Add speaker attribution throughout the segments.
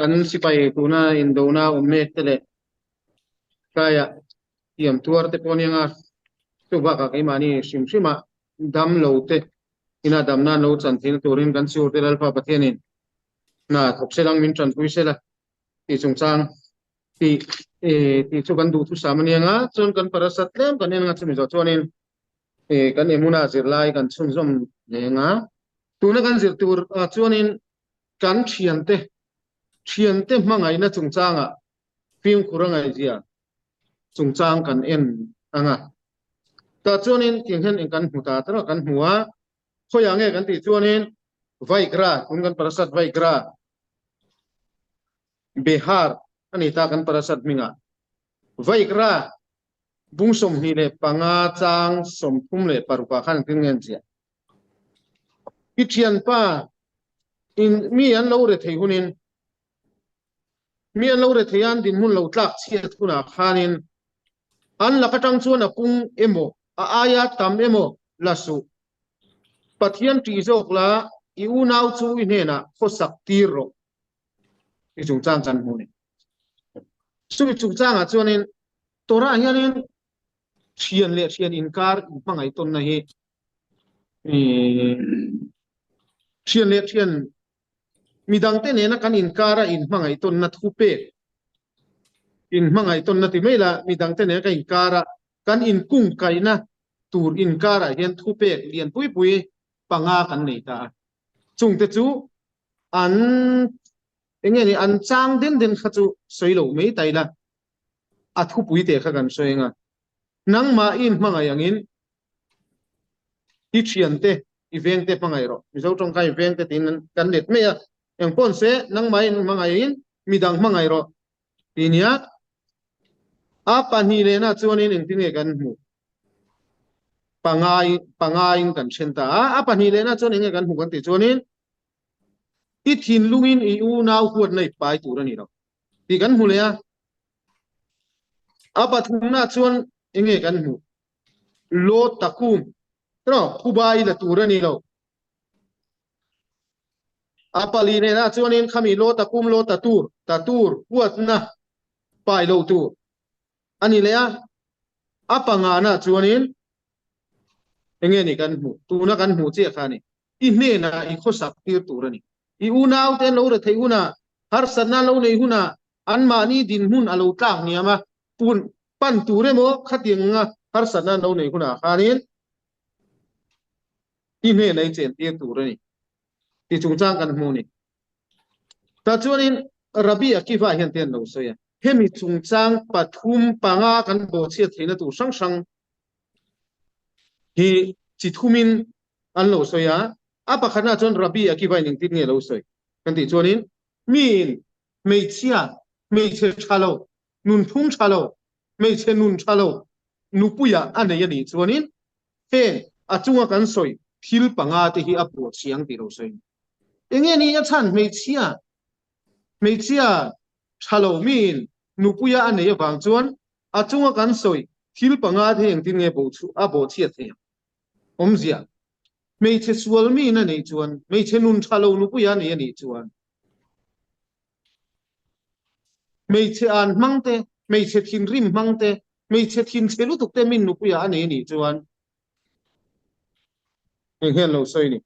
Speaker 1: kan sipai tuna indona umme tele kaya tiam tuar te pon yang coba ka imani simsima dam lote ina dam na lo chan thin turin kan siu te alfa pathianin na thok selang min chan puisela ti chungchang ti ti chu kan du thu samanianga chon kan parasat lem kan en nga chumi zo chonin kan emuna zirlai kan chum zom lenga tuna kan zir tur chonin kan thiante mangai na chungchanga phim kurangai zia chungchang kan en anga ta chuanin tinghen in kan hmuta tara kan hmuwa khoyange kan ti chuanin vaikra kun kan parasat vaikra bihar ani ta kan parasat minga vaikra bungsom hi le panga chang somphum le parupa khan tingen sia ithian pa in mi an lo re thei hunin mi an lo re theian din mun lo tlak chiat kuna khanin an lakatang chuan a pung emo a aya tam emo lasu pathian ti jok la I unau chu I hena khosak tiro I chungchang kan huni sumi chungchang a chuanin tora hianin thian inkar mangai ton na hi thian midang te ne na kan inkara in mangai ton na thupe in mangai ton na ti mela midang te ne ka inkara kan in kung kaina tur inkara hian thupe lian pui panga kan nei ta chung te chu an engeni an chang den kha chu soilo mei taila a thu pui te kha kan soenga nangma in mangai angin I thiante I vengte pangai ro mizo tong kai vengte tin kan net me eng pon se nangma in mangai in midang mangai ro tinia a pani le na chuanin eng tinge kan mu pangai kan chenta a pani le na chuanin eng kan mu kan ti chuanin I thin lungin I u nau huat nei pai tur ani ro ti kan mu le a pathum na chuan enge kan mu lo takum tro kubai la tur ani lo apali ne na chuanin khami lo takum lo tatur huat na pai lo tu ani le apanga na chuanin enge ni kan mu tu na kan mu che khani I hne na I khosak tir tur ani I unau ten lo re thei huna har sanna lo nei huna anma ni din hun alo tlak niama pun pan ture mo khatinga har sanna lo nei huna khanin I hne nei chen tir tur ani ti chungchang kan mu ni ta chuanin rabi akiva hian ten lo soya hemi chungchang pathum panga kan bo chiat theina tu sang hi chi thumin an lo soya apa khana chon rabi akiva ning tin nge lo soi kan ti chuanin min meichia meiche thalo nun phung thalo meiche nun thalo nupuya ane yani chuanin hen achunga kan soi thil panga te hi apu chiang ti lo soi enge ni ya chan meichia thalo min nupuya ane ya bang chuan achunga kan soi thil panga the eng tin nge bo chu a bo chiat the omzia meiche sual mi na nei chuan meiche nun thalo nupuya ne ani chuan meiche an mangte meiche thin rim mangte meiche thin chelu tukte min nupuya ane ani chuan eng hian lo soi ni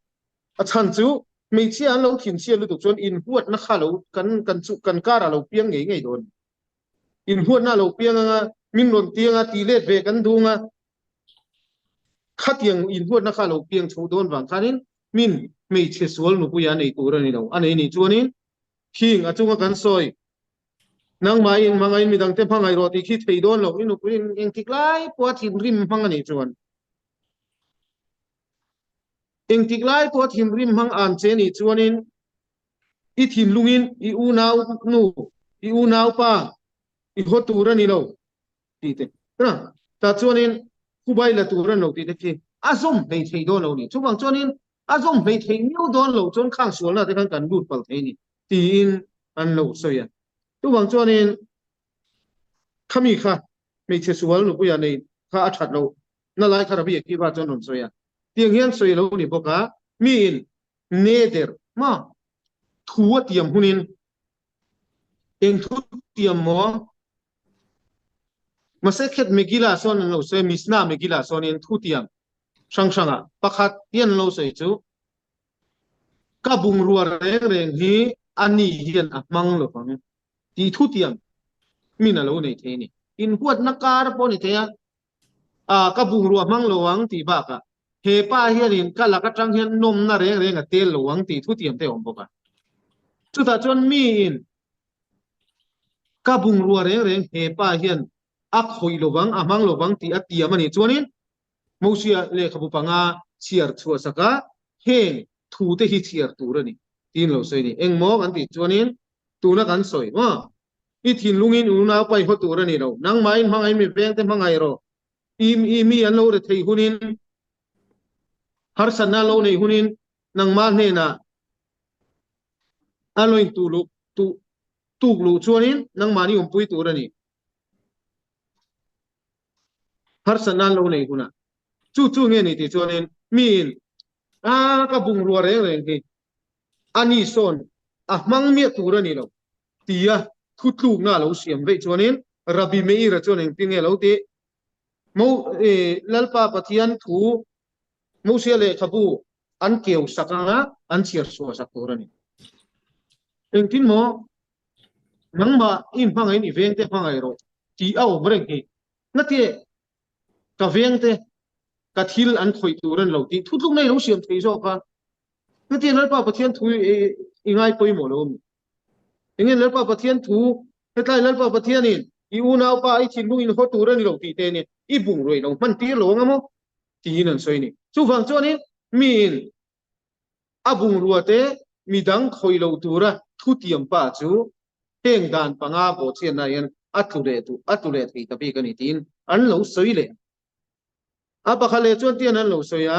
Speaker 1: a chan chu meiche an lo thin chialu tuk chuan in huat na khalo kan kara lo piang ngei don in huat na lo piang anga min ron tianga ti let ve kan dunga khatiang in huat na khalo piang chho don wang khanin min meiche sual nupuya nei tur ani lo ane ni chuanin thing achunga kan soi nang mai in mangai midang te phangai ro ti khi thei don lo inu pin eng tiklai po thin rim hang ani chuan eng tiklai po thin rim hang an che ni chuanin I thin lungin I u nau pa I hot tur ani lo ti te tra ta chuanin kubai la tur an lo ti te ki azom mei thei don lo ni chuwang chuanin azom mei thei miu don lo chuan khang sual na te kan lut pal thei ni ti in an lo soya chuwang chuanin khami kha meiche sual nu puya nei kha athat lo na lai kha rabi ki ba chon ron soya tiang hian soi lo ni boka min neder ma thuwa tiam hunin eng thu tiam mo masekhet megila son lo se misna megila son en thu tiam sang sanga pakhat hian lo sei chu ka bung ruwa reng reng hi ani hian a mang lo pang ti thu tiam mina lo nei the ni in huat nakar po ni the ka bung ruwa mang lo wang ti ba ka he pa hian in kala ka tang hian nom na reng reng a tel lo wang ti thu tiam te om boka chu ta chon mi in ka bung ruwa reng reng he pa hian a khoi lo wang a mang lo wang ti a tiam ani chuanin mosia le khabu panga chiar chua saka heng thu te hi chiar tur ani tin lo sei ni eng mo kan ti chuanin tuna kan soi ma i thin lungin una pai ho tur ani lo nang mai mangai mi peng te mangai ro i mi an lo re thei hunin har sanna lo nei hunin nang ma hne na aloin tu lu tu lu chuanin nang mani pui tur ani har sanna lo nei huna chu nge ni ti chuanin min ka bung ruwa reng reng hi ani son a mang mi tur ani lo tia khutlu nga lo siam ve chuanin rabi mei ra chuanin pinge lo ti mo lalpa pathian thu mo sia le khabu an keu sakanga an chiar so sak tur ani eng tin mo nang ma in pangai ni veng te pangai ro ti au breng hi na ti ka veng te ka thil an khoi turan lo ti thutluk nei lo siam thei zo ka na ti lalpa pathian thu ingai poi mo lo ingen lalpa pathian thu hetlai lalpa pathian in i unau pa i thin lu in ho turan lo ti te ni i bung roi lo man ti lo ngamo ti nan soi ni chu wang chuan in min abung ruate midang khoi lo tura thu tiam pa chu heng dan panga bo chen na yan atule thi ta bi ka ni tin an lo soi le a pa khale chuan tian an lo soi a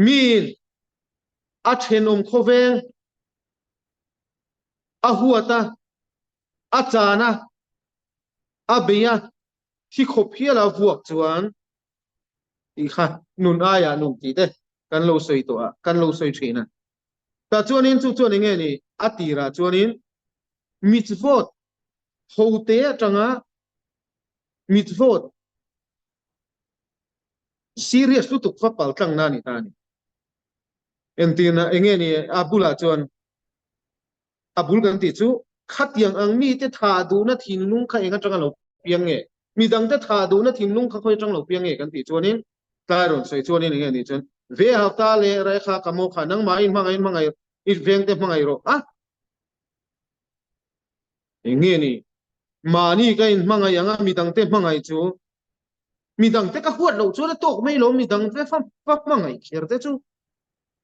Speaker 1: min a thenom khoveng a huata a chana a beya thi khop hiala vuak chuan i kha nun aya nun ti te kan lo soi to a kan lo soi thina ta chuanin chu chuan nge ni atira chuanin mitzvot hote atanga mitzvot serious tu tuk fa pal tlang na ni ta ni entina nge ni abula chuan abul kan ti chu khat yang ang mi te tha du na thin lung kha enga tanga lo piang nge mi dang te tha du na thin lung kha khoi tang lo piang nge kan ti chuanin ta ron soi chuanin nge ni chuan ve hafta le rai kha kamo kha nang ma in mangai i veng te mangai ro nge ni mani ka in mangai anga mi dang te mangai chu mi dang te ka huat lo chu la tok mai lo mi dang te fa mangai kher te chu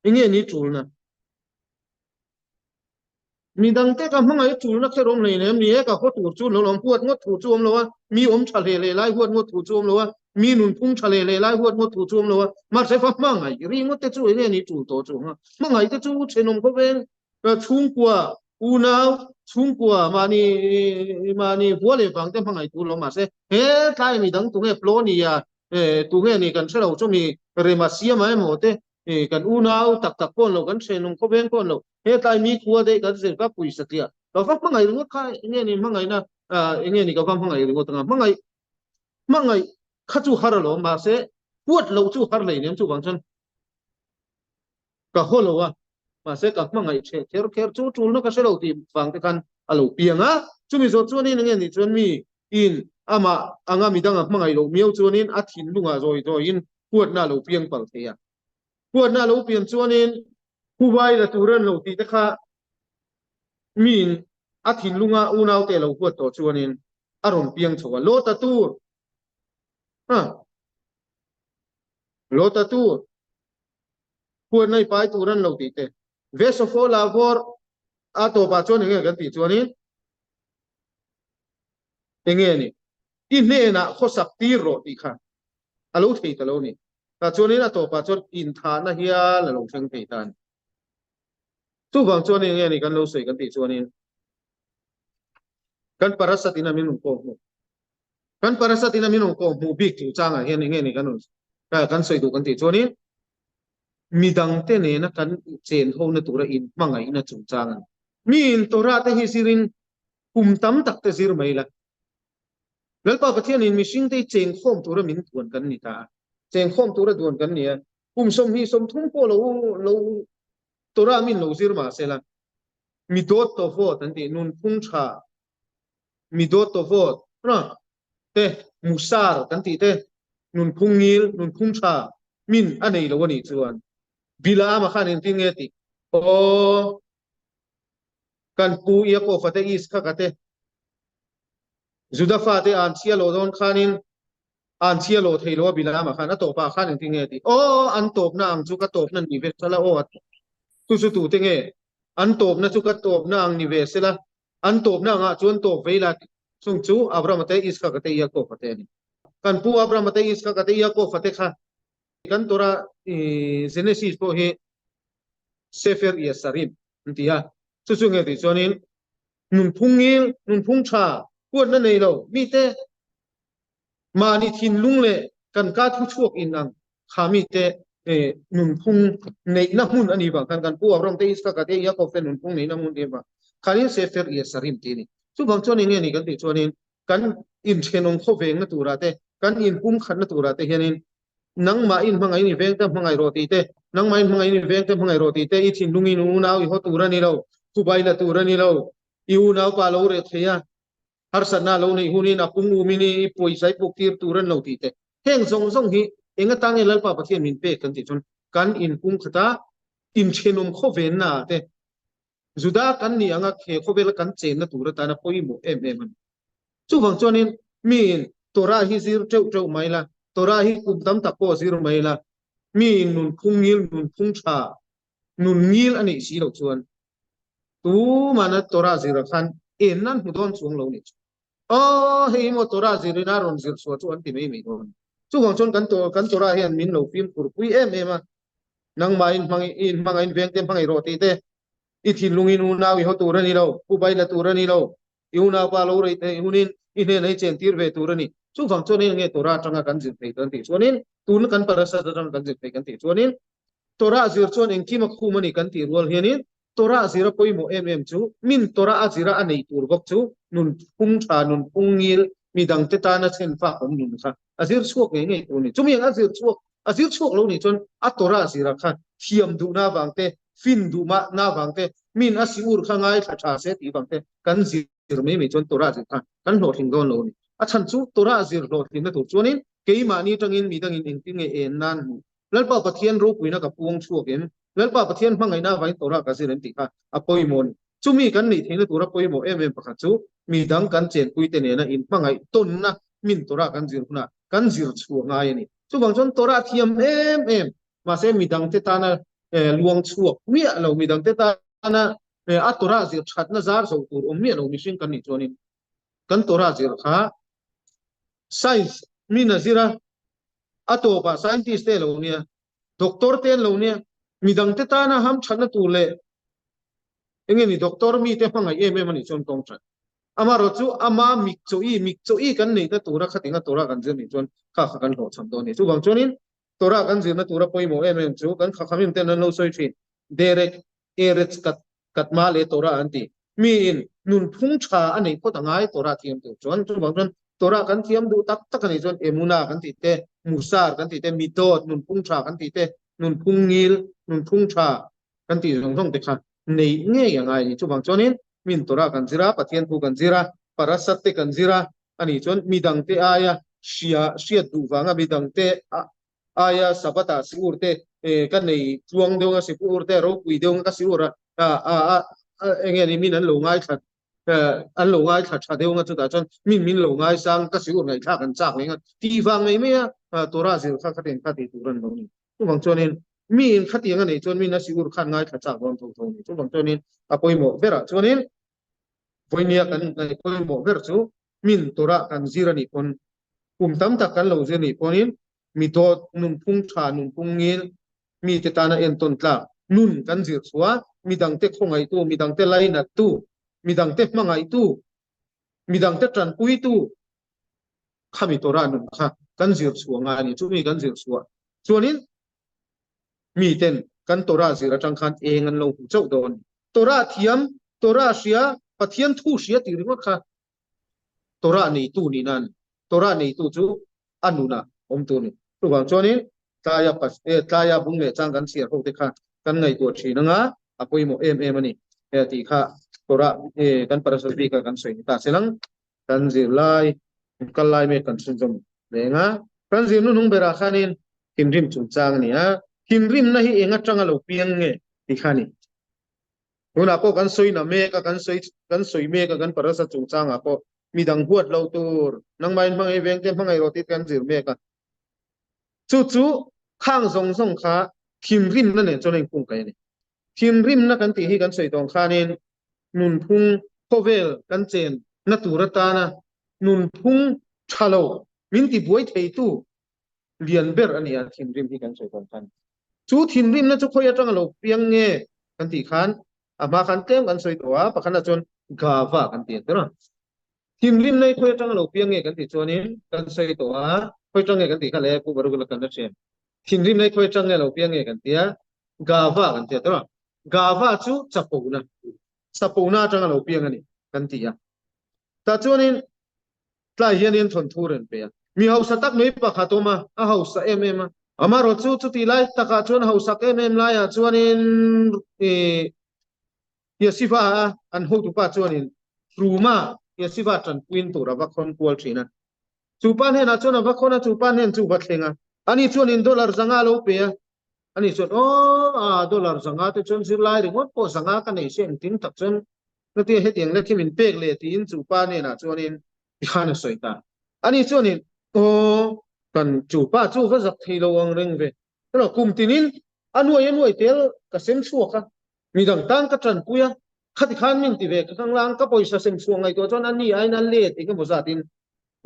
Speaker 1: nge ni chul na mi dang te ka mangai chul na kherom nei ne mi e ka ho tur chu lo lom huat ngot thu chu om lo wa mi om chale le lai huat ngot thu chu om lo wa mi nun phung chale le lai huat ngot thu chu om lo wa ma se fa mangai ri ngot te chu nge ni chul to chu ha mangai te chu chenom ko ven chung kwa unau chung kwa mani huale bang te mangai tu lo ma se he tai mi dang tu nge plo ni ya tu nge ni kan selo chu mi remasia mai mo te kan unau tak pon lo kan chenom ko ven pon lo he tai mi khua de kan se ka pui sakya ka fa mangai ngot kha nge ni mangai na nge ni ka fa mangai ngot nga mangai kha chu har lo ma se puat lo chu har le nem chu bang chan ka ho lo wa mà sẽ gặp mà ngày chế kéo kéo chú chú nó có sẽ đầu tiên vàng cái căn à lâu piang á chú mình số chú nên nghe thì chú mi in mà anh em mình đang gặp mà ngày lâu miêu chú nên ăn thìn luôn à rồi in quật na lâu piang bằng thế à quật na lâu piang chú nên khu vai là tu rân lâu thì tất cả mình ăn thìn luôn à u nào tê lâu quật tổ chú nên à rồi piang chú à lô ta tu lô ta tu quật này phải tu rân lâu thì thế về số phố là vor a to pa chon nge kan ti chuanin nge ni i ne na kho sak ti ro ti kha alo thei ta lo ni ta chuanin a to pa chon in tha na hia la lo theng thei tan tu bang chuan nge ni kan lo sei kan ti chuanin kan parasatina min ko mu kan parasatina min ko mu big tu changa hian nge ni kan sei tu kan ti chuanin midang te ne na kan chen ho na tura in mangai na chu changa min tora te hi sirin tam tak te zir mai la lalpa pathian in mishing te cheng khom tura min tuan kan ni ta cheng khom tura duan kan ni som hi som thung po lo tora min lo zir ma se la mi dot to vo tan ti nun phung cha mi dot to vo na te musar kan ti te nun phung ngil nun phung cha min anei lo ni chuan bila ma khan in ting nge ti o kan pu ia ko fate is kha kate juda fa te an chia lo don khanin an chia lo thei lo bila ma khan a to pa khan in ting nge ti o an top na ang chu ka top na ni ve sala o tu su tu te nge an top na chu ka top na ang ni ve sela an top na nga chuan top ve la sung chu abram te is kha kate ia ko fate ni kan pu abram te is kha kate ia ko fate kha kan tora genesis po he sefer yesarim ntia chu chu nge ti chuanin nun phungil nun phung cha kuat na nei lo mi te mani thin lung le kan ka thu chuak in ang khami te nun phung nei na mun ani ba kan pu abram te is ka te ya ko fe nun phung nei na mun de ba khalin sefer yesarim ti ni chu bang chuanin nge ni kan ti chuanin kan in chenong kho veng na tura te kan in pum khan na tura te hianin nang ma in mangai ni veng ta mangai ro ti te nang ma in mangai ni veng ta mangai ro ti te i thin lungi nu nau i ho tura ni lo ku bai la tura ni lo i u nau pa lo re thea har sana lo nei huni na pung u mini poi sai pok tir turan lo ti te heng zong zong hi enga tang elal pa pathian min pe kan ti chun kan in pung khata in chenom kho ven na te juda kan ni anga khe kho bel kan chen na tura ta na poi mo em chu wang chuanin min tora hi zir treu treu mai la tora hi kum tam tak po zir mai la mi nun phung ngil nun phung cha nun ngil ani si lo chuan tu mana tora zira khan en nan hu don chung lo ni o hei mo tora zira na ron zir so chuan ti mai mai don chu wang chuan kan tora hian min lo phim pur pui em a nang mai in mangai veng tem mangai ro ti te i thin lungin u nawi ho tura ni lo u bai la tura ni lo yu na pa lo rei te hunin i ne nei chen tir ve tura ni chu wang chuan nge tora tanga kan zir thei kan ti chuanin tun kan parasa tang kan zir thei kan ti chuanin tora zir chuan engki ma khu mani kan ti rual hianin tora zira poimo chu min tora azira anei tur bok chu nun phung tha nun phungil midang te ta na chen fa om nun kha azir chuak nge tu ni chumi azir chuak lo ni chon a tora zira kha thiam du na wangte fin du ma na wangte min a siur kha ngai tha tha se ti wangte kan zir me chon tora zir kha kan lo thing don lo ni a chan chu tora zir lo thing na tu chuanin keima ni tangin midang in ting e en nan lalpa pathian ro puina ka puang chuakin lalpa pathian hmangai na vai tora ka siren ti kha apoi mon chumi kan ni theina tura poi mo pakha chu mi dang kan chen pui te ne na in hmangai ton na min tora kan zir na kan zir chu ngai ni chu bang chon tora thiam ma se mi dang te ta na luang chuak mi lo mi dang te ta na a tora zir that na zar so tur om mi lo mi sing kan ni chonin kan tora zir kha science mi na zira ato pa scientist te lo nia doctor te lo nia midang te ta na ham chana tu le enge ni doctor mi te phanga mani chon tong chan ama ro chu ama mik cho i kan nei ta tura khatinga tura kan je ni chon kha kan ho cham do ni chu bang chonin tora kan je na tura poimo chu kan kha khamin te nan lo soi thin derek erets kat ma le tora anti mi in nun phung cha anei ko tangai tora thiam tu chon chu bang chon tora kan thiam du tak tak ani chon emuna kan ti te musar kan ti te mitot nun phung cha kan ti te nun phung ngil nun phung cha kan ti rong rong te kha nei nge yang ai ni chu bang chonin min tora kan zira pathian thu kan zira parasat te kan zira ani chon midang te aya shia du wanga midang te aya sabata siur te kan nei chuang deunga sipur te ro pui deunga ka siura enge ni min an lo ngai that an lo ngai that tha deunga chu ta chon min lo ngai sang ka siur ngai tha kan chak ngai ti wang mai me tora zir kha khaten kha ti turan lo ni chu bang chonin min khatiang ani chon min na siur khan ngai tha chak ron thong ni chu bang chonin apoi mo vera chonin poinia kan poi mo ver chu min tora kan zirani kon tam tak kan lo zirani ponin mi to nun phung tha nun phung ngil mi te tana en ton tla nun kan zir suwa mi dang te khongai tu mi dang te lai na tu mi dang te mangai tu mi dang te tran pui tu khami tora nun kha kan zir suwa nga ni chu mi kan zir suwa chuanin mi ten kan tora zira tang khan engan lo hu chau don tora thiam Torah sia pathian thu sia ti ringot kha Torah nei tu ni nan Torah nei tu chu anuna tu ni tu bang choni tlaya bung le chang kan sia ho te kha kan ngai tu thi na nga apoi mo ani ti kha Torah kan parasati ka kan soi ta selang kan zir lai kan lai me kan sun jom le nga kan zir nu nung bera khanin kimrim chu chang ni a kimrim na hi enga tanga lo piang nge ti khani nuna po kan soi na me ka kan soi me ka kan parasa chu chang a po midang huat lo tur nang main mangai veng te mangai roti kan zir me ka chu khang zong zong kha kimrim na ne chonen kung kai ni kimrim na kan ti hi kan soi tong khanin nun phung khovel kan chen na turata na nun phung thalo min ti buai thei tu lian ber ania kimrim hi kan soi tong khan chu kimrim na chu khoya tang lo piang nge kan ti khan ama khan tlem kan soi towa pakhana chon gava kan ti tera kimrim nei khoya tang lo piang nge kan ti chonin kan soi towa khoi tang nge kan ti khale ku baru kan na chen kimrim nei khoi tang nge lo piang nge kan tia gava kan ti tera gava chu sapona tang lo piang ani kan ti ya ta chonin tla hianin thon thuren pe mi hausa tak mai pakha toma a hausa em amaro chu ti lai taka chon hausa em lai a chuanin yasiva an ho tu pa chuanin ruma yasiva tran queen tu ra vakhon kual thina chupan hen a chona vakhona chupan hen chu vathenga ani chuanin dollar zanga lo pe ani chon dollar zanga te chon sir lai ringot po zanga ka nei sen tin tak chon na ti hetiang le khimin pek le tin chupan hen a chuanin khana soita ani chuanin kan chu pa chu va zak thilo ang reng ve no kum tinin anuai tel ka sem chuaka midang tang ka tran puya khati khan min ti ve ka kang lang ka poisa sem chuang ngai to chon ani ai nan le ti ka boza tin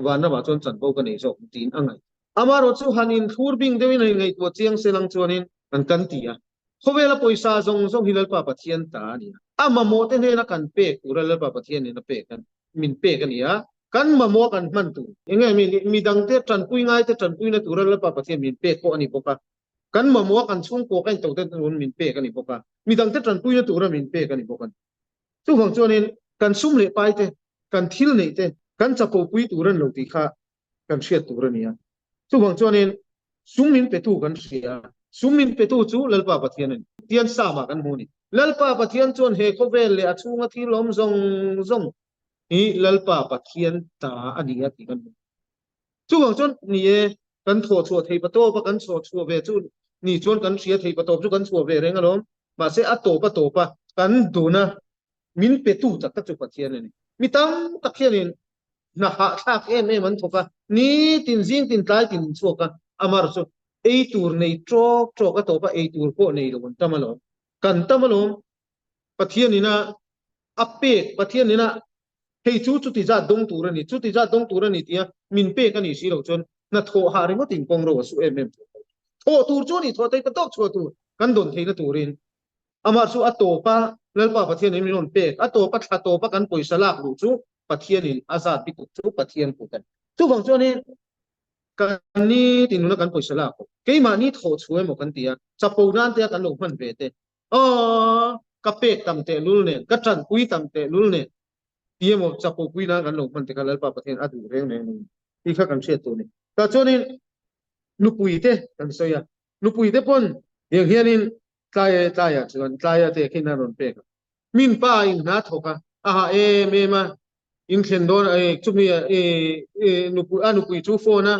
Speaker 1: wan na ba chon chan bo ka nei so tin angai amaro chu hanin thur bing dewin ngai to chiang selang chuanin kan ti a khowela poisa zong hilal pa pathian ta ni ama mo te ne na kan pe kural pa pathian ni na pe kan min pe kan ya kan mamo kan man tu inge mi dang te tran pui ngai te tran pui na tu ra pa pathian min pe ko ani boka kan mamo kan chung ko kan to te nun min pe kan ni boka mi dang te tran pui na tu ra min pe kan ni boka tu bang chonin kan sum le pai te kan thil nei te kan chapo pui tu ran lo ti kha kan hriat tu ra nia tu bang chonin sum min pe tu kan hria sum min pe tu chu lalpa pathian ni tian sa ma kan mu ni lalpa pathian chon he ko vel le achunga thi lom zong ni lalpa pathian ta ania ti kan chu wang chon ni e kan tho chu thei pa to pa kan chu ve chu ni chon kan sia thei pa to chu kan chu ve reng alom ma se a to pa kan du na min pe tu tak tak chu pathian ni mi tam tak hianin na ha thak man thoka ni tin jing tin tlai tin chu ka amar chu ei tur nei trok ka to pa ei tur ko nei lo tamalom kan tamalom pathian ni na ape pathian ni na hei chu ti za dong tur ani tia min pe ka ni si lo chon na tho ha ri mo ting pong ro su tho tur chu ni tho te ka tok chu tu kan don thei na turin ama su a to pa lal pa pathian ni non pe a to pa thla to pa kan poisa lak lu chu pathian in azat bi chu pathian ku kan chu bang chu ni kan ni tin na kan poisa lak ke ma ni tho chu mo kan tia chapo nan te kan lo man ve te ka pe tam te lul ne ka tran pui tam te lul ne tiemo chapo pui na kan lo man te kalal pa pathian adu reng ne ni kha kan hriat tu ni ta chonin nupui te kan soya nupui te pon yang hianin tlaya chuan tlaya te khina ron pe ka min pa in na thoka me ma in thlen don chumi nupui chu phone a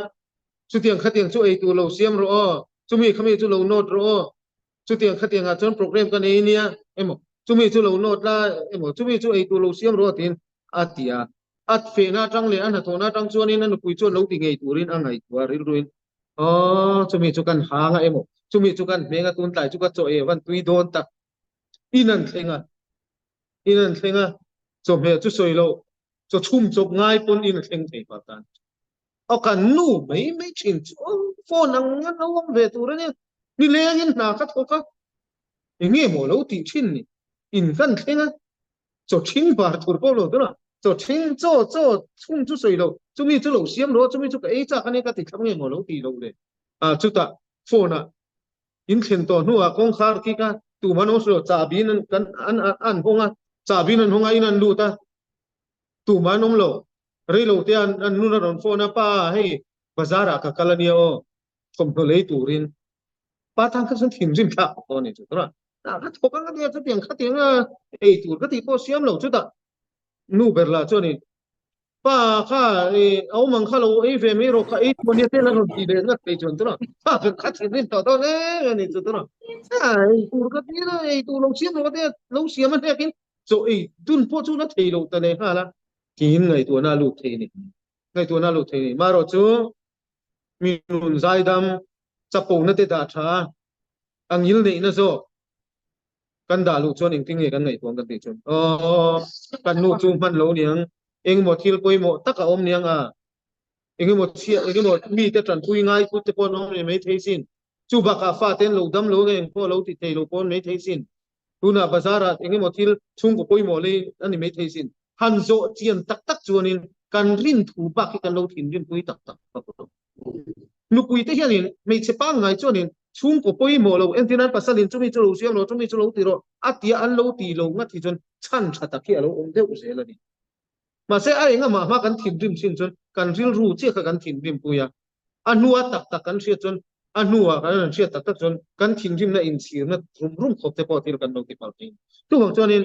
Speaker 1: chutiang khatiang chu ei tu lo siam ro chumi khami chu lo not ro chutiang khatiang a chon program kan ei nia emo chumi chu lo not la emo chumi chu ei tu lo siam ro tin atia at fe na tang le an thona tang chuan in an pui chu lo ti ngei turin angai tuar ruin chumi chu kan hanga emo chumi chu kan menga tun tlai chu ka cho e wan tui don tak inan thlenga cho me chu soilo cho chum chop ngai pon in thleng thei pa tan kan nu mai chin phone ang ngan awang ve tur ni ni lengin na ka thoka nge mo lo ti chin ni in kan thlenga cho ching bar tur po lo dra cho ching cho chung chu soilo chumi chu lo siam ro chumi chu ka ei cha kan ka ti kham nge mo lo ti lo le chu ta phone a in thlen to nu a kong khar ki ka tu mano so cha bin kan an honga sabi nan honga inan luta tu manom lo relo te an nuna ron phone pa hey bazara ka kalania o kom to lei turin pa tang ka san thim rim tha ko ni chu tra na ka thok ka dia chu tiang kha tiang ei tur ka ti po siam lo chu ta nu berla chu ni pa kha au mang kha lo ei ve me ro kha ei mo ni te la ron ti de na te chon tra pa ka thim rim to ne ni chu tra ei tur ka ti na ei tu lo siam lo te lo siam ma te kin so ei tun po chu na thei lo ta ne ha la kin ngai tu na lu thei ni ngai tu na lu thei ni ma ro chu mi nun zai dam chapo na te da tha angil nei na zo kan da lu chon ing ting nge kan ngai tuang kan ti chon kan nu chu man lo niang eng mo thil poi mo taka om niang eng mo chia eng mo mi te tran pui ngai pu te pon om me thei sin chu ba ka fa ten lo dam lo nge ko lo ti thei lo pon me thei sin tu na bazara eng mo thil chung ko poi mo le ani me thei sin han zo chian tak tak chuanin kan rin thu ba ki kan lo thin rin pui tak tak nu pui te hianin me che pa ngai chuanin chung ko poi mo lo entinan pasalin chumi chu lo siam lo chumi chu lo ti ro atia an lo ti lo nga thi chon chan tha ta ki alo om deu se la ni mà sẽ ai nga mà kan thim rim sin chon kan ril ru che kha kan thim rim puya anua tak tak kan sia chon anua kan sia tak tak chon kan thim rim na in sir na rum rum khop te po tir kan lo ti pal tin tu hong chon in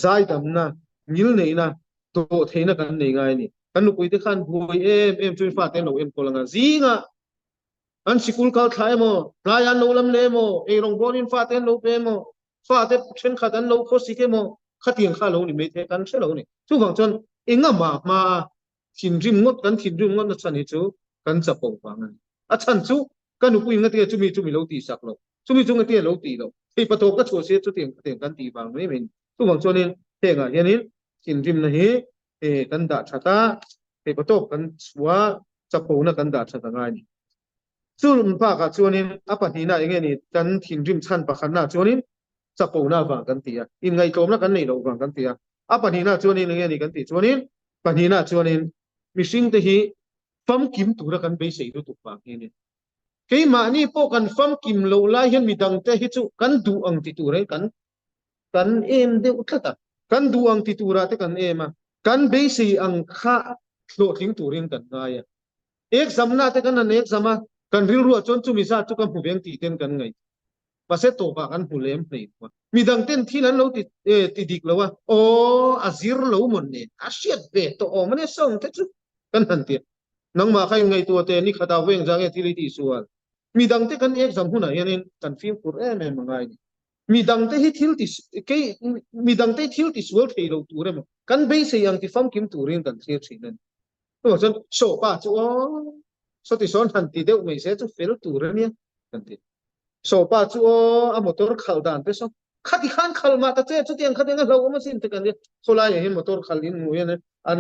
Speaker 1: zai dam na nil nei na to theina kan nei ngai ni kan nu pui te khan bui em chui fa te no em ko langa zinga an sikul kal thai mo rayan no lam le mo e rong bonin fa te no pe mo fa te chen kha dan lo kho si ke mo kha tiang kha lo ni me the kan se lo ni chu wang chon enga ma thin rim ngot kan thin rim ngot na chan hi chu kan cha po wang an a chan chu kan nu pui nga te chu mi lo ti sak lo chu mi chu nga te lo ti lo ei pa to ka chu se chu tiang kan ti wang me men chu wang chon in te nga hianin thin rim na hi kan da thata ei pa to kan chua cha po na kan da thata ngai ni chu pa ka chuanin apa ni na enge ni kan thin rim chan pa khan na chuanin cha po na wa kan ti a in ngai tlom na kan nei lo wa kan ti a apa ni na chuanin enge ni kan ti chuanin pa ni na chuanin mishing te hi fam kim tu ra kan be sei du tu pa ni ke ma ni po kan fam kim lo lai hian mi dang te hi chu kan du ang ti tu re kan em de uthata kan du ang ti tu ra te kan em a kan be sei ang kha thlo thing tu ring kan ngai a exam na te kan an exam a kan ril ruwa chon chu mi sa chu kan hu beng ti ten kan ngai pa se to ba kan hu lem nei mi dang ten thilan lo ti dik lo wa o azir lo mon ne a siat be to o mane song te chu kan han ti nang ma khai ngai tu te ni khata weng jang e thili ti sual mi dang te kan exam huna yanin kan film kur em ngai ni mi dang te hi thil ti ke mi dang te thil ti sual thei lo tu re mo kan be se yang ti fam kim tu rin kan thir thinen to chon so pa chu o so ti son han ti deuh mai se chu fel tur ania kan ti so pa chu a motor khal dan pe so khati khan khal ma ta che chu tiang khati nga lo ma sin te kan ni khola ya hin motor khal in mu yan an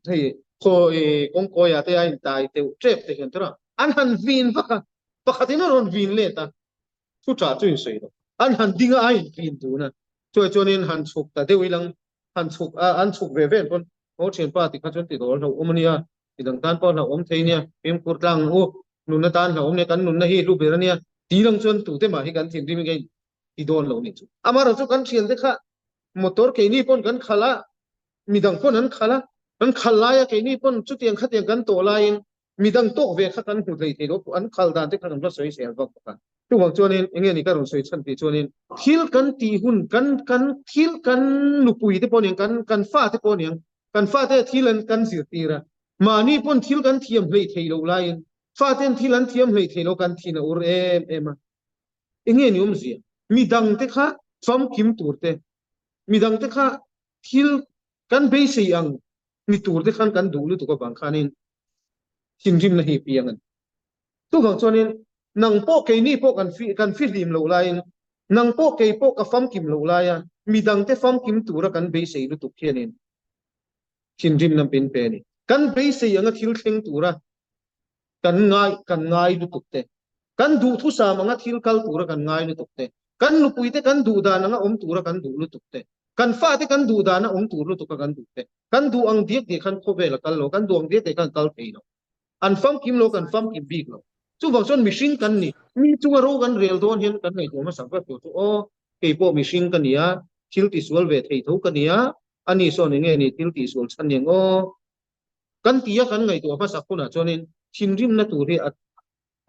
Speaker 1: hei kho kong ko ya te ai tai te trep te kan tra an han vin pa khati no ron vin le ta chu cha chu sei do an han dinga ai vin tu na cho nên han chuk ta deuh ilang han chuk an chuk ve ven pon o chen pa ti kha chon ti dol ho omania tidang tan pon la om thei nia pem kur tlang u nun na tan la om ne kan nun na hi lu ber nia ti lang chon tu te ma hi kan thin rim ge ti don lo ni chu amaro chu kan thian te kha motor ke ni pon kan khala midang pon an khala kan khalla ya ke ni pon chu tiang kha tiang kan to la in midang to ve kha kan hu dei te lo an khal dan te kan ra soi sel bak ka tu wang chuan in enge ni ka ron soi chan ti chuan in thil kan ti hun kan thil kan nu pui te pon kan fa te pon yang kan fa te thilan kan zir ti ra mani pon thil kan thiam hlei thei lo lain fa ten thil an thiam hlei thei lo kan thina ur em a enge ni zia mi dang te kha fam kim tur te mi dang te kha thil kan be sei ang mi tur te khan kan du lu tu ko bang khanin sim rim na hi piang an tu gang chonin nang po ke ni po kan fi lim lo lain nang po ke po ka fam kim lo la ya mi dang te fam kim tur kan be sei lu tu khianin sim rim nam pin pe ni kan be sei anga thil thleng tura kan ngai lu tukte kan du thu sa manga thil kal tura kan ngai lu tukte kan lu puite kan du da na om tura kan du lu tukte kan fa te kan du da na om tur lu tukka kan du te kan du ang diek de kan kho vela kal lo kan du ang diek de kan kal pe lo an fam kim lo kan fam kim big lo chu bang son machine kan ni mi chu ro kan rel don hian kan nei to ma sang ka to o ke po machine kan ya thil ti sual ve thei tho kania ani so ni nge ni thil ti sual chan ni ngo kan tia kan ngai to ma sakuna chonin thin rim na tu ri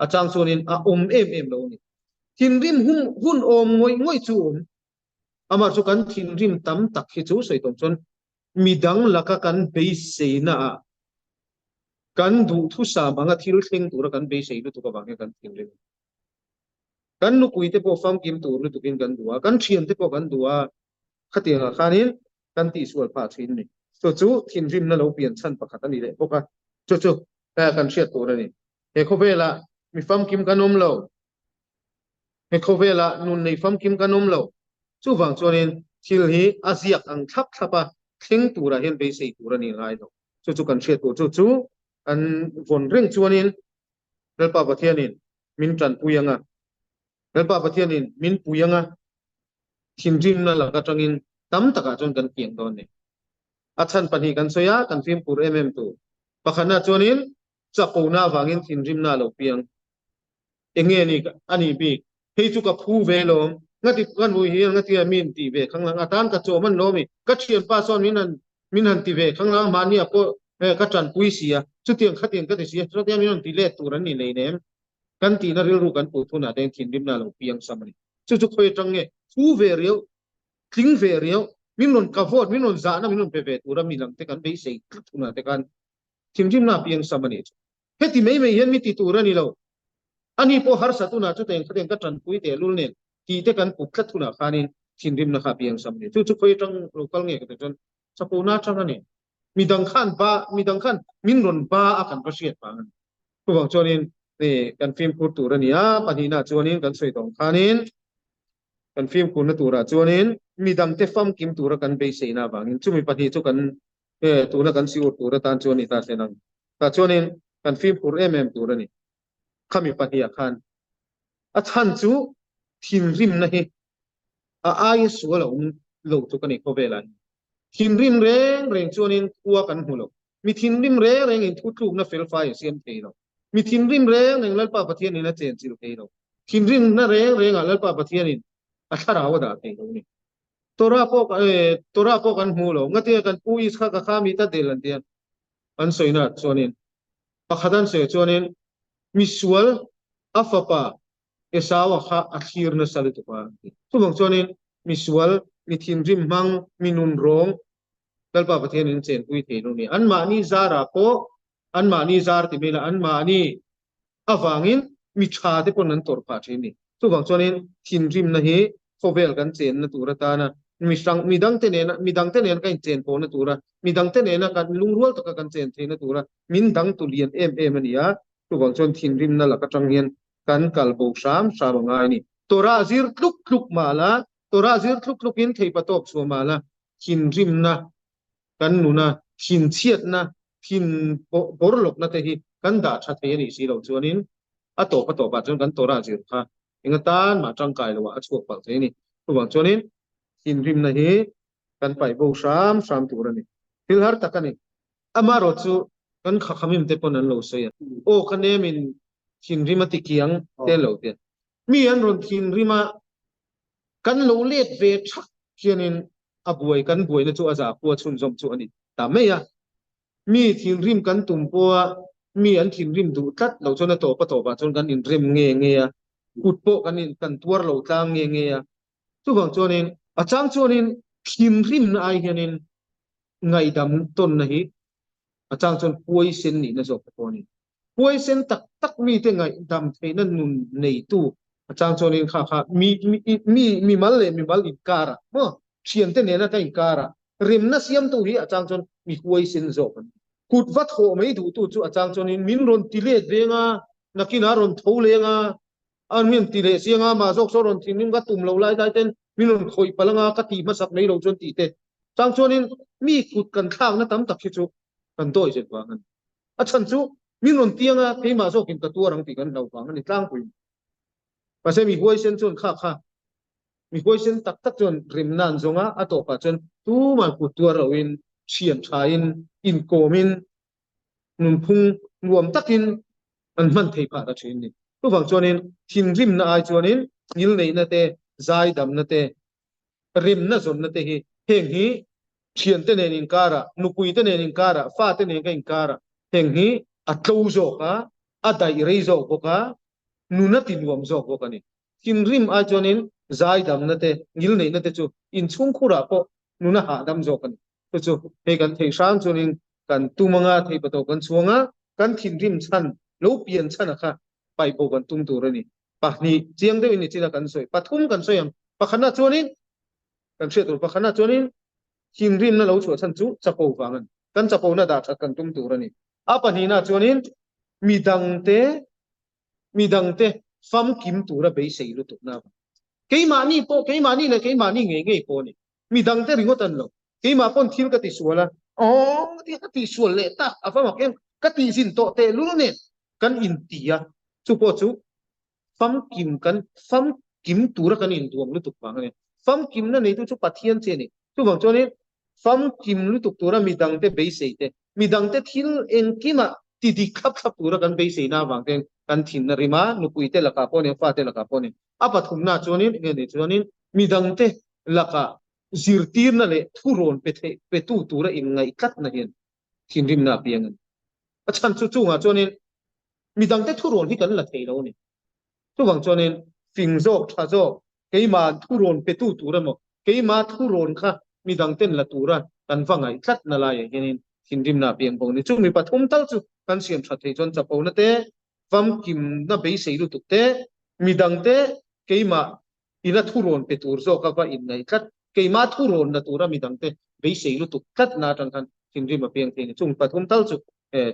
Speaker 1: a chang chonin a em lo ni thin rim hun ngoi ngoi chu ama chu kan thin rim tam tak hi chu sei tom chon midang laka kan be sei na kan du thu sa banga thil thleng tur kan be sei lu tu ka bang kan thin rim kan nu kui te po fam kim tur lu tu kin kan duwa kan thian te po kan duwa khatia khanin kan ti sual pa thin ni to chu thin rim na lo pian chan pakhat ani le poka chu ta kan hriat tur ani he kho vela mi fam kim kanom lo he kho vela nun nei fam kim kanom lo chu wang chuanin thil hi aziak ang thap thapa thleng tura hen be sei tur ani ngai lo chu kan hriat tur chu an von reng chuanin rel pa pathianin min tran puyanga rel pa pathianin min puyanga thin rim na la ka tangin tam taka chon kan kiang don ni achan pani kan soya kan phim pur tu pakhana chonin chaqona wangin thin rim na lo piang enge ni ani bi hei chu ka phu ve lo ngati kan wi hi ngati min ti ve khanglang atan ka cho man lo mi ka thian pa son min han ti ve khanglang mani ko ka tran pui sia chu tiang khatiang ka ti sia chu tiang min ti le tur an ni le nem kan ti na ril ru kan pu thu na den thin rim na lo piang samani chu khoi tang nge phu ve riu kling ve riu min non ka vot min non za na min non pe ve tur mi lang te kan be sei thu na te kan thin rim na piang samani heti mei hian mi ti tur ani lo ani po har satuna chu teng khateng ka tran pui te lul nen ti te kan pu thlat thuna khanin thin rim na kha piang samani chu khoi tang local nge ka chon sapuna chang ani midang khan min ron ba akan pasiat pa an ku wang chonin ne kan film put tur ania panina chonin kan soi tong khanin kan film kun na tura chonin midang te fam kim tura kan be seina wangin chumi pani chu kan tura kan si tura tan choni ta senang ta chonin kan film pur tura ni khami pani khan a chan chu thin rim na hi a ai suala lo chu kan ko velan thin rim reng chonin kuwa kan hulo mi thin rim reng in thu thuk na fel fai siam thei lo mi thin rim reng lal pa pathian in a chen chil thei lo thin rim na reng a lal pa pathian in a thara wa da thei lo ni tora po kan hulo ngati kan pui kha mi ta delan tian an soina chonin pakhadan se chonin misual afapa esawa kha akhir na salit pa tu bang chonin misual mithin rim mang minun rong dalpa pathian in chen pui the no ni an ma ni zara ko an ma ni zar ti mela an ma ni awangin mi tha te pon an tor pa thini tu bang chonin thin rim na hi khovel kan chen na turata na midang te ne na kan chen po na tura midang te ne na kan lungrual to kan chen the na tura min dang tu lian em ania tu bang chon thin rim na la ka tang hian kan kalbo sam ngai ni tora zir tluk mala tora zir tluk in thei patop so mala thin rim na kan nuna thin chiat na thin borlok na te hi kan da tha the ni si lo chuanin a to pa chon kan tora zir kha inga tan ma tang kai lo a chuak pal the ni tu bang chonin thin rim na hi kan pai bo sam turani til har takani amaro chu kan khamim te pon an lo so ya o kan min thin rima ti kiang te lo te mi an ron thin rima kan lo let ve thak hianin abuai kan buai na chu aza pu chun zom chu ani ta me ya mi thin rim kan tum po mi an thin rim du tat lo chona to pa chon kan in rem nge ya kut po kan in kan tuar lo tang nge ya chu bang chonin achang chonin thin rim na ai hianin ngai dam ton na hi achang chon poison ni na zo po ni poison tak mi te ngai dam the na nun nei tu achang chonin kha mi mal le mi mal in kara mo thian te ne na ta in kara rim na siam tu hi achang chon mi poison zo kut vat ho mai du tu chu achang chonin min ron tile denga nakina ron thole nga an min tile sianga ma zok so ron thin nim ga tum lo lai dai ten min ron khoi palanga ka ti ma sak nei lo chon ti te chang chonin mi kut kan thang na tam tak hi chu kan doi jet wa ngan a chan chu min ron tianga ke ma zok kin ka tu rang ti kan lo wa ngan ni tlang pui pa se mi huai sen chon kha mi huai sen tak chon rim nan zonga a to pa chon tu ma ku tu ro in chian thain in komin nun phung nuam takin an man thei pa ta thin ni tu wang chonin thin rim na ai chonin ngil nei na te zai dam na te rim na zon na te hi heng hi thian te nen in kara nupui te nen in kara fa te nen ka in kara heng hi atlo zo ka adai rei zo ko ka nuna tinuam zo ko ka ni kim rim a chonin zai dam na te ngil nei na te chu in chung khura po nuna ha dam zo ka ni chu chu he kan thei sang chonin kan tumanga thei pato kan chuanga kan thin rim chan lo pian chan kha pai po kan tum tur ani pahni chiang de ni chila kan soi pathum kan soi ang pakhana chuanin kan hriat tur pakhana chuanin him rim na lo chua chan chu chapo wangan kan chapo na da that kan tum tur ani a pani na chuanin midang te fam kim tura be sei lu tu na ke mani na ke mani nge po ni midang te ringot an lo ke ma pon thil ka ti suala ti ka ti sual le ta afa ma ken ka ti sin to te lu ne kan in tia chu po chu fam kim tura kan in tuam lu tu pa ne fam kim na nei tu chu pathian che ni chu bang chone fam kim lu tu tura midang te be sei te midang te thil en kima ti di khap khap tura kan be sei na wang ten kan thin na rima nu pui te laka po ne fa te laka po ne apa thum na chonin nge ni chonin midang te laka zirtir na le thuron pe tu tura in ngai kat na hian thin rim na piang achan chu chu nga chonin midang te thuron hi kan la thei lo ni chu wang chonin fing zok tha zo keima thuron pe tu tura mo keima thuron kha midang ten la tura kan wangai kat na la ye hian thin rim na piang bo ni chu mi pathum tal chu kan siam tha thei chon chapo na te vam kim na be sei lu tuk te midang te keima ina thuron pe tur zo ka va in ngai kat keima thuron na tura midang te be sei lu tuk kat na tan kan thin rim ma piang the ni chung pathum tal chu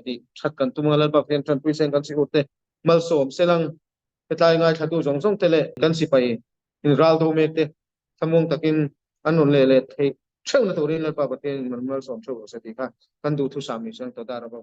Speaker 1: ti that kan tumala ba pen tran puisen kan si hote mal som selang hetlai ngai thatu jong jong tele kan si pai in ral do me te samung takin anon le le thei cheu na torin la pa ba te man mal som cheu sa ti ka kan du thu sam ni sang to da ra ba